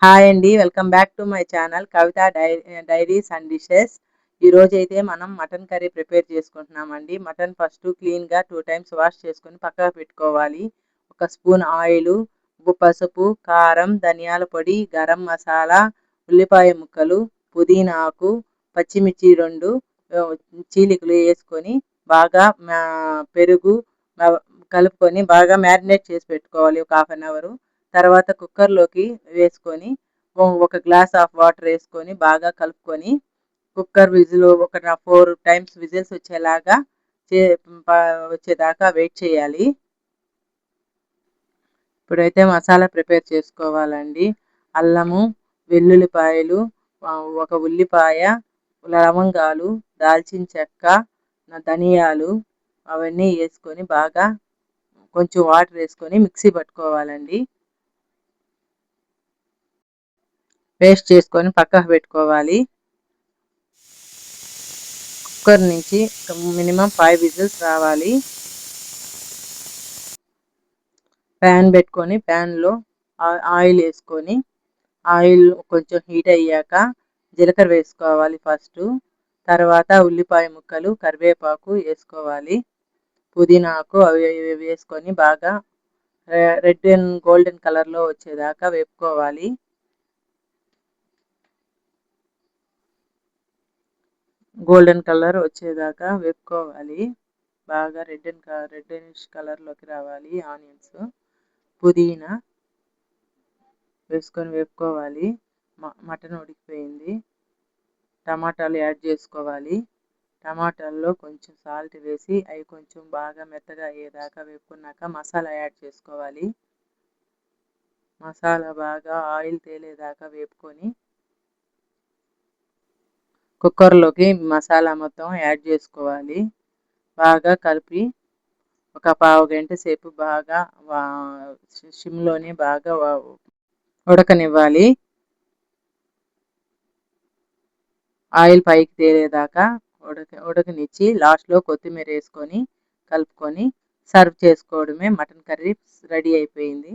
Hi అండి. Welcome back to my channel Kavitha diaries and dishes. ఈరోజైతే మనం మటన్ కర్రీ ప్రిపేర్ చేసుకుంటున్నామండి. మటన్ ఫస్ట్ క్లీన్‌గా 2 టైమ్స్ వాష్ చేసుకొని పక్కకు పెట్టుకోవాలి. ఒక స్పూన్ ఆయిలు, పసుపు, కారం, ధనియాల పొడి, గరం మసాలా, ఉల్లిపాయ ముక్కలు, పుదీనా ఆకు, పచ్చిమిర్చి 2 చీలికలు ఏసుకొని బాగా పెరుగు కలుపుకొని బాగా మ్యారినేట్ చేసి పెట్టుకోవాలి ఒక హాఫ్ అన్ అవరు. తర్వాత కుక్కర్‌లోకి వేసుకొని ఒక గ్లాస్ ఆఫ్ వాటర్ వేసుకొని బాగా కలుపుకొని కుక్కర్ విజిల్ ఒక 4 టైమ్స్ విజిల్స్ వచ్చేలాగా చే ప వచ్చేదాకా వెయిట్ చేయాలి. ఇప్పుడైతే మసాలా ప్రిపేర్ చేసుకోవాలండి. అల్లము, వెల్లుల్లిపాయలు, ఒక ఉల్లిపాయ, లవంగాలు, దాల్చిన చెక్క, ధనియాలు అవన్నీ వేసుకొని బాగా కొంచెం వాటర్ వేసుకొని మిక్సీ పట్టుకోవాలండి. పేస్ట్ చేసుకొని పక్కకు పెట్టుకోవాలి. కుక్కర్ నుంచి మినిమం 5 విజిల్స్ రావాలి. ప్యాన్ పెట్టుకొని ప్యాన్లో ఆయిల్ వేసుకొని ఆయిల్ కొంచెం హీట్ అయ్యాక జీలకర్ర వేసుకోవాలి ఫస్ట్. తర్వాత ఉల్లిపాయ ముక్కలు, కరివేపాకు వేసుకోవాలి. పుదీనా ఆకు అవి వేసుకొని బాగా రెడ్ అండ్ గోల్డెన్ కలర్లో వచ్చేదాకా వేపుకోవాలి. గోల్డెన్ కలర్ వచ్చేదాకా వేపుకోవాలి. బాగా రెడ్డిష్ కలర్లోకి రావాలి. ఆనియన్స్, పుదీనా వేసుకొని వేపుకోవాలి. మటన్ ఉడికిపోయింది. టమాటాలు యాడ్ చేసుకోవాలి. టమాటాల్లో కొంచెం సాల్ట్ వేసి అవి కొంచెం బాగా మెత్తగా అయ్యేదాకా వేపుకున్నాక మసాలా యాడ్ చేసుకోవాలి. మసాలా బాగా ఆయిల్ తేలేదాకా వేపుకొని కుక్కర్లోకి మసాలా మొత్తం యాడ్ చేసుకోవాలి. బాగా కలిపి ఒక పావు గంట సేపు బాగా సిమ్లోనే బాగా ఉడకనివ్వాలి. ఆయిల్ పైకి తేలేదాకా ఉడకనిచ్చి లాస్ట్లో కొత్తిమీర వేసుకొని కలుపుకొని సర్వ్ చేసుకోవడమే. మటన్ కర్రీ రెడీ అయిపోయింది.